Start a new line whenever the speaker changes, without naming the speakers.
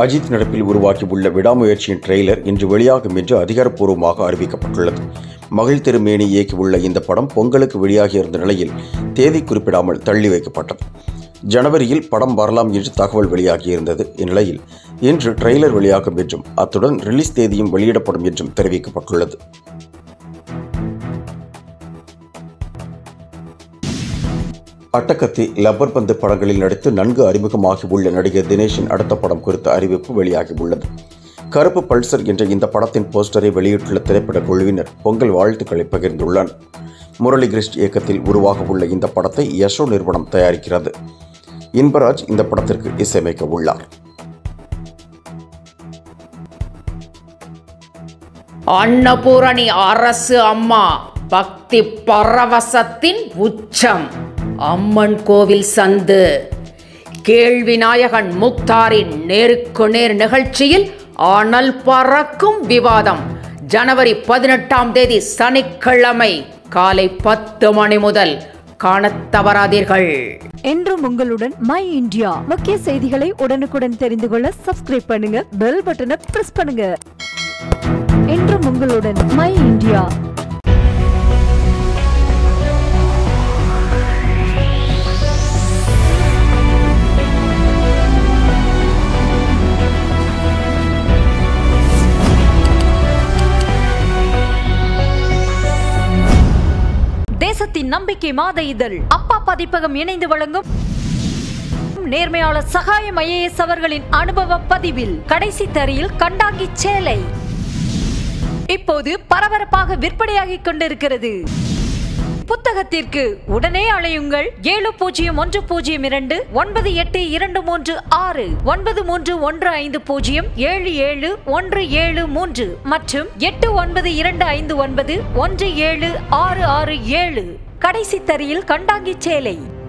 அஜித் நடிப்பில் உருவாகியுள்ள விடாமுயற்சியின் ட்ரெய்லர் இன்று வெளியாகும் என்று அதிகாரப்பூர்வமாக அறிவிக்கப்பட்டுள்ளது. மகிழ் திருமேனி இயக்கியுள்ள இந்த படம் பொங்கலுக்கு வெளியாகியிருந்த நிலையில் தேதி குறிப்பிடாமல் தள்ளி வைக்கப்பட்டது. ஜனவரியில் படம் வரலாம் என்று தகவல் வெளியாகியிருந்தது. இந்நிலையில் இன்று ட்ரெய்லர் வெளியாகும் என்றும் அத்துடன் ரிலீஸ் தேதியும் வெளியிடப்படும் என்றும் தெரிவிக்கப்பட்டுள்ளது. அட்டகத்தி, லப்பர் பந்து படங்களில் நடித்து நன்கு அறிமுகமாகியுள்ள நடிகர் தினேஷின் அடுத்த படம் குறித்த அறிவிப்பு வெளியாகியுள்ளது. கருப்பு பல்சர் என்ற இந்த படத்தின் போஸ்டரை வெளியிட்டுள்ள திரைப்பட குழுவினர் பொங்கல் வாழ்த்துக்களை பகிர்ந்துள்ளனர். முரளி கிருஷ்ண இயக்கத்தில் உருவாக உள்ள இந்த படத்தை யஷோ நிறுவனம் தயாரிக்கிறது. இன்பராஜ் இந்த படத்திற்கு இசையமைக்க உள்ளார்.
அன்னபூரணி அரசு அம்மா பக்தி பரவசத்தின் உச்சம். அம்மன் கோவில் சந்து. கேள்வி நாயகன் முக்தாரின் நேருக்கு நேர் நிகழ்ச்சியில் அனல் பறக்கும் விவாதம். ஜனவரி 18ஆம் தேதி சனிக்கிழமை காலை 10 மணி முதல் காணத் தவறாதீர்கள்.
என்றும் உங்களுடன் மை இந்தியா. முக்கிய செய்திகளை உடனுக்குடன் தெரிந்து கொள்ள சப்ஸ்கிரைப் பண்ணுங்க, பெல் பட்டனை பிரஸ் பண்ணுங்க. என்றும் உங்களுடன் மை இந்தியா. தேசத்தின் நம்பிக்கை மாத இதழ் அப்பா பதிப்பகம் இணைந்து வழங்கும் நேர்மையாளர் சகாயம் IAS அவர்களின் அனுபவ பதிவில் கடைசி தரியில் கண்டாங்கி சேலை இப்போது பரபரப்பாக விற்பனையாகிக் கொண்டிருக்கிறது. புத்தகத்திற்கு உடனே அழையுங்கள் 701002 9823 9315 77173 மற்றும் 8925917667. கடைசி தரியில் கண்டாங்கி சேலை.